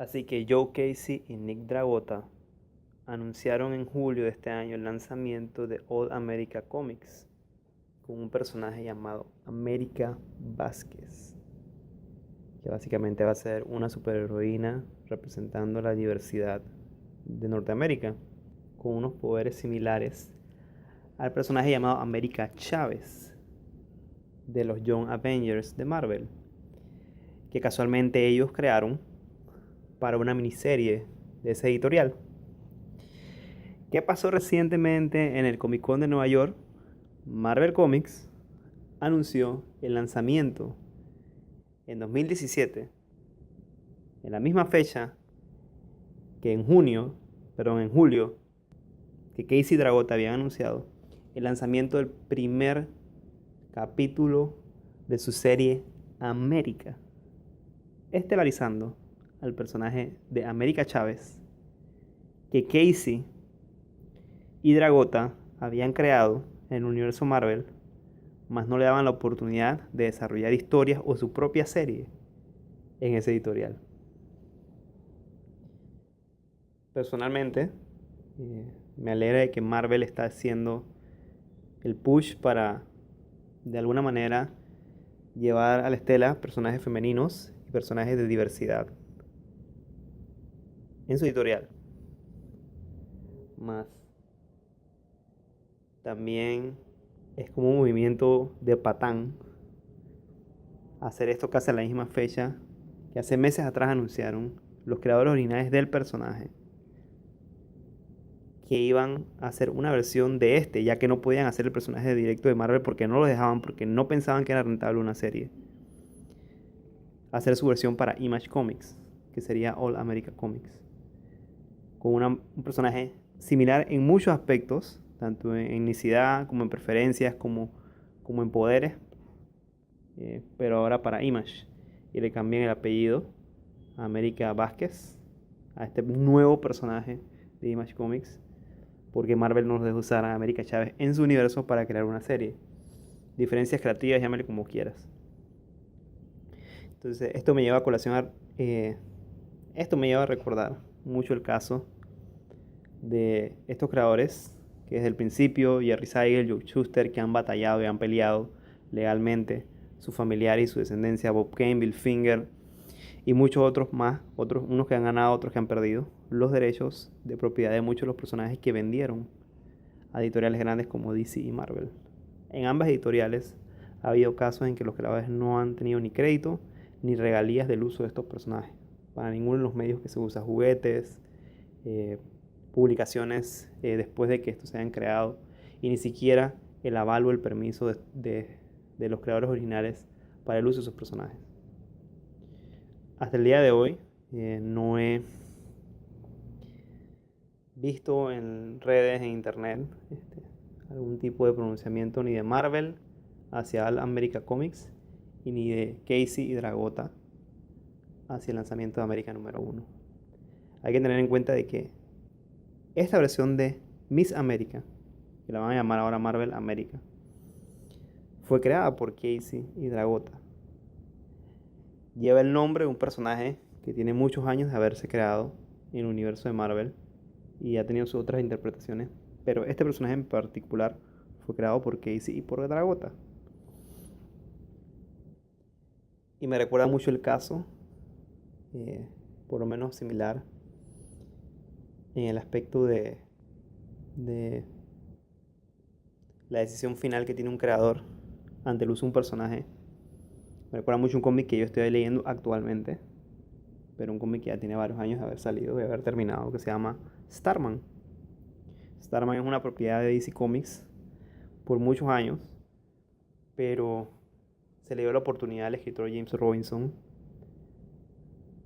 Así que Joe Casey y Nick Dragotta anunciaron en julio de este año el lanzamiento de All America Comics con un personaje llamado América Vázquez, que básicamente va a ser una superheroína representando la diversidad de Norteamérica, con unos poderes similares al personaje llamado América Chávez de los Young Avengers de Marvel, que casualmente ellos crearon para una miniserie de ese editorial. ¿Qué pasó recientemente en el Comic Con de Nueva York? Marvel Comics anunció el lanzamiento en 2017, en la misma fecha que en julio, que Casey Dragotta habían anunciado el lanzamiento del primer capítulo de su serie América, estelarizando al personaje de América Chávez, que Casey y Dragotta habían creado en el universo Marvel, mas no le daban la oportunidad de desarrollar historias o su propia serie en ese editorial. Personalmente, me alegra de que Marvel está haciendo el push para, de alguna manera, llevar a la estela personajes femeninos y personajes de diversidad en su editorial. Más también es como un movimiento de patán hacer esto casi a la misma fecha que hace meses atrás anunciaron los creadores originales del personaje que iban a hacer una versión de este, ya que no podían hacer el personaje directo de Marvel porque no lo dejaban, porque no pensaban que era rentable una serie. Hacer su versión para Image Comics, que sería All America Comics, con un personaje similar en muchos aspectos, tanto en etnicidad como en preferencias, como en poderes, pero ahora para Image. Y le cambian el apellido a América Vázquez, a este nuevo personaje de Image Comics, porque Marvel no nos deja usar a América Chávez en su universo para crear una serie. Diferencias creativas, llámale como quieras. Entonces, esto me lleva a recordar mucho el caso de estos creadores que desde el principio, Jerry Siegel, Joe Shuster, que han batallado y han peleado legalmente, sus familiares y su descendencia, Bob Kane, Bill Finger y muchos otros más, unos que han ganado, otros que han perdido los derechos de propiedad de muchos de los personajes que vendieron a editoriales grandes como DC y Marvel. En ambas editoriales ha habido casos en que los creadores no han tenido ni crédito ni regalías del uso de estos personajes para ninguno de los medios que se usa, juguetes, publicaciones después de que estos se hayan creado, y ni siquiera el aval o el permiso de los creadores originales para el uso de sus personajes. Hasta el día de hoy no he visto en redes, en internet, algún tipo de pronunciamiento ni de Marvel hacia All America Comics y ni de Casey y Dragotta hacia el lanzamiento de América número 1. Hay que tener en cuenta de que esta versión de Miss América, que la van a llamar ahora Marvel América, fue creada por Casey y Dragotta. Lleva el nombre de un personaje que tiene muchos años de haberse creado en el universo de Marvel y ha tenido sus otras interpretaciones, pero este personaje en particular fue creado por Casey y por Dragotta. Y me recuerda mucho el caso, por lo menos similar, en el aspecto de la decisión final que tiene un creador ante el uso de un personaje. Me recuerda mucho un cómic que yo estoy leyendo actualmente, pero un cómic que ya tiene varios años de haber salido, de haber terminado, que se llama Starman. Starman es una propiedad de DC Comics por muchos años, pero se le dio la oportunidad al escritor James Robinson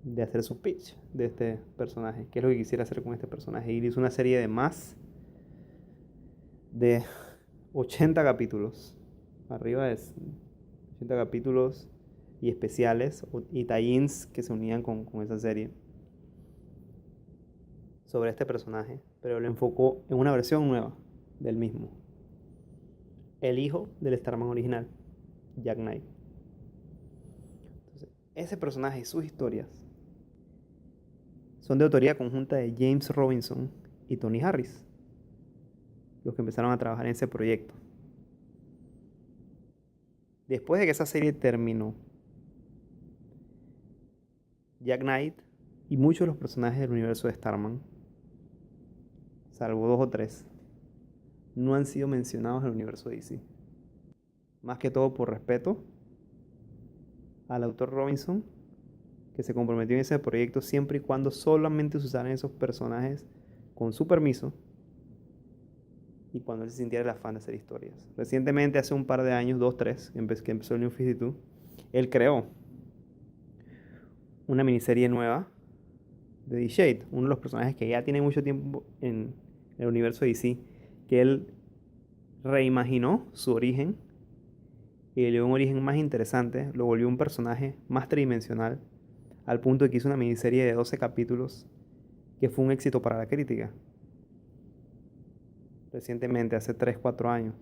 de hacer su pitch de este personaje, qué es lo que quisiera hacer con este personaje. Y hizo una serie de más de 80 capítulos, arriba de 80 capítulos y especiales y tie-ins que se unían con esa serie sobre este personaje, pero lo enfocó en una versión nueva del mismo, el hijo del Starman original, Jack Knight. Entonces, ese personaje y sus historias son de autoría conjunta de James Robinson y Tony Harris, los que empezaron a trabajar en ese proyecto. Después de que esa serie terminó, Jack Knight y muchos de los personajes del universo de Starman, salvo 2 o 3, no han sido mencionados en el universo de DC. Más que todo por respeto al autor Robinson, que se comprometió en ese proyecto siempre y cuando solamente se usaran esos personajes con su permiso y cuando él se sintiera el afán de hacer historias. Recientemente, hace un par de años, 2, 3, que empezó el New 52, él creó una miniserie nueva de D-Shade, uno de los personajes que ya tiene mucho tiempo en el universo de DC, que él reimaginó su origen y le dio un origen más interesante, lo volvió un personaje más tridimensional, al punto de que hizo una miniserie de 12 capítulos que fue un éxito para la crítica. Recientemente, hace 3, 4 años.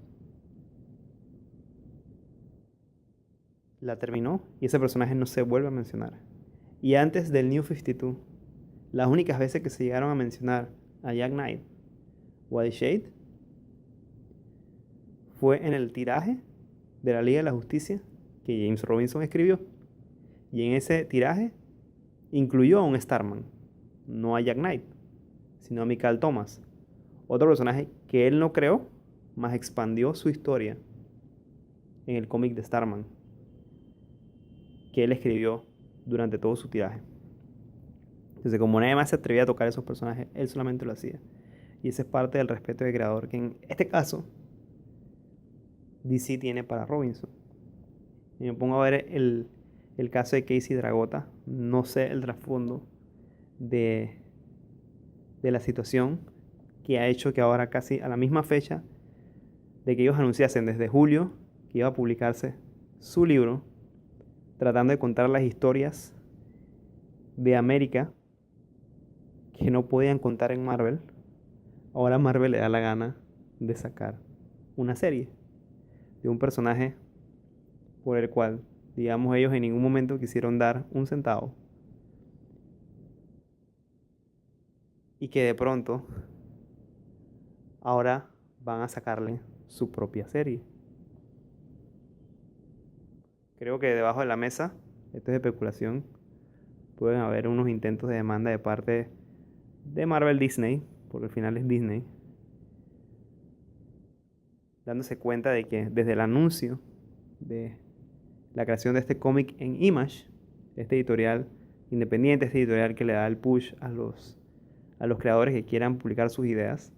La terminó y ese personaje no se vuelve a mencionar. Y antes del New 52, las únicas veces que se llegaron a mencionar a Jack Knight o a The Shade fue en el tiraje de la Liga de la Justicia que James Robinson escribió. Y en ese tiraje incluyó a un Starman, no a Jack Knight, sino a Michael Thomas, otro personaje que él no creó, más expandió su historia en el cómic de Starman, que él escribió durante todo su tiraje. Entonces, como nadie más se atrevía a tocar esos personajes, él solamente lo hacía. Y ese es parte del respeto del creador, que en este caso DC tiene para Robinson. Y me pongo a ver el caso de Casey Dragota, no sé el trasfondo de la situación que ha hecho que ahora casi a la misma fecha de que ellos anunciasen desde julio que iba a publicarse su libro, tratando de contar las historias de América que no podían contar en Marvel, ahora Marvel le da la gana de sacar una serie de un personaje por el cual, digamos, ellos en ningún momento quisieron dar un centavo y que de pronto ahora van a sacarle su propia serie. Creo que debajo de la mesa, esto es especulación, pueden haber unos intentos de demanda de parte de Marvel Disney, porque al final es Disney, dándose cuenta de que desde el anuncio de la creación de este cómic en Image, este editorial independiente, este editorial que le da el push a los creadores que quieran publicar sus ideas,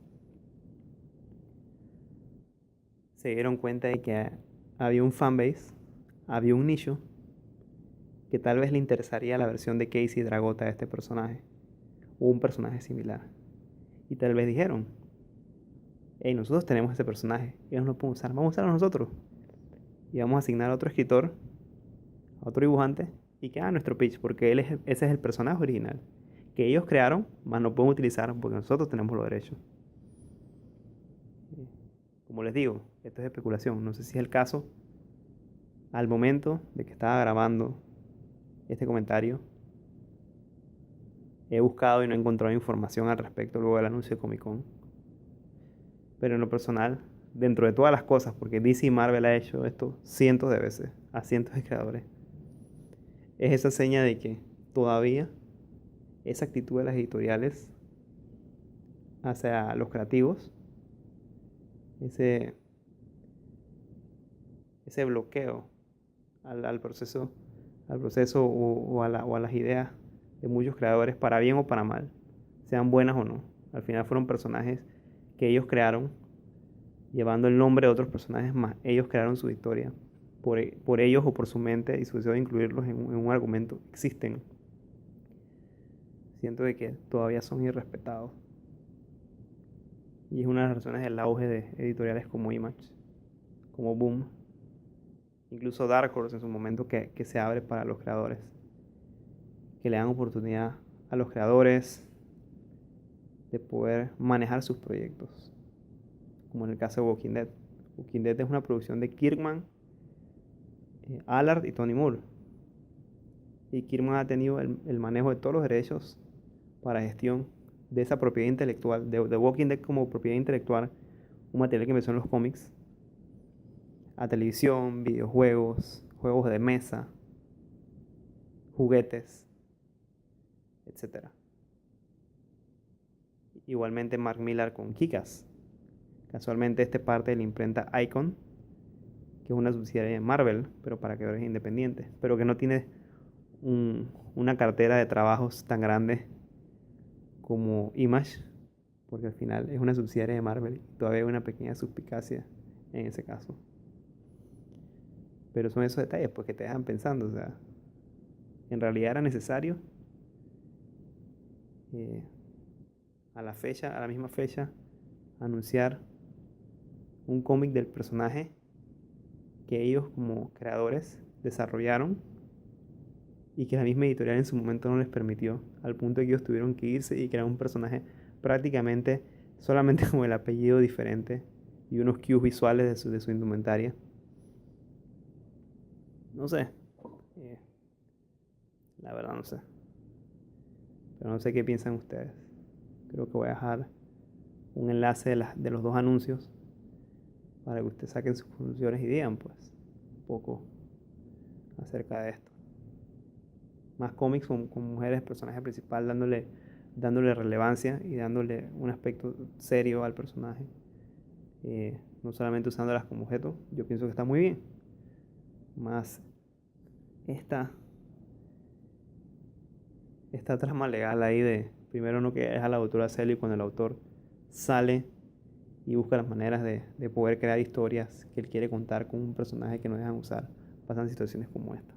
se dieron cuenta de que había un fanbase, había un nicho que tal vez le interesaría la versión de Casey Dragota de este personaje o un personaje similar. Y tal vez dijeron, hey, nosotros tenemos ese personaje, ellos no lo pueden usar, vamos a usarlo nosotros. Y vamos a asignar a otro escritor, a otro dibujante, y que haga nuestro pitch, porque ese es el personaje original, que ellos crearon, más no pueden utilizar porque nosotros tenemos los derechos. Como les digo, esto es especulación, no sé si es el caso. Al momento de que estaba grabando este comentario, he buscado y no he encontrado información al respecto luego del anuncio de Comic Con. Pero en lo personal, dentro de todas las cosas, porque DC y Marvel ha hecho esto cientos de veces a cientos de creadores, es esa seña de que todavía esa actitud de las editoriales hacia los creativos, ese bloqueo al proceso, o a las ideas de muchos creadores, para bien o para mal, sean buenas o no. Al final fueron personajes que ellos crearon, llevando el nombre de otros personajes más. Ellos crearon su historia. Por ellos o por su mente y su deseo de incluirlos en un argumento, existen. Siento de que todavía son irrespetados. Y es una de las razones del auge de editoriales como Image, como Boom, incluso Dark Horse en su momento, que se abre para los creadores, que le dan oportunidad a los creadores de poder manejar sus proyectos, como en el caso de Walking Dead. Walking Dead es una producción de Kirkman, Allard y Tony Moore, y Kirkman ha tenido el manejo de todos los derechos para gestión de esa propiedad intelectual, de Walking Dead como propiedad intelectual, un material que empezó en los cómics, a televisión, videojuegos, juegos de mesa, juguetes, etc. Igualmente Mark Millar con Kick-Ass. Casualmente este parte de la imprenta Icon, que es una subsidiaria de Marvel, pero para creadores independientes, pero que no tiene una cartera de trabajos tan grande como Image, porque al final es una subsidiaria de Marvel y todavía hay una pequeña suspicacia en ese caso. Pero son esos detalles pues, que te dejan pensando, o sea, en realidad era necesario a la misma fecha, anunciar un cómic del personaje que ellos como creadores desarrollaron y que la misma editorial en su momento no les permitió, al punto de que ellos tuvieron que irse y crear un personaje prácticamente solamente con el apellido diferente y unos cues visuales de su indumentaria. No sé, la verdad no sé, pero no sé qué piensan ustedes. Creo que voy a dejar un enlace de los dos anuncios para que ustedes saquen sus conclusiones y digan pues un poco acerca de esto. Más cómics con mujeres, personaje principal, dándole relevancia y dándole un aspecto serio al personaje, no solamente usándolas como objeto. Yo pienso que está muy bien. Más esta trama legal ahí de primero no que es a la autora hacerlo y cuando el autor sale y busca las maneras de poder crear historias que él quiere contar con un personaje que no dejan usar, pasan situaciones como esta.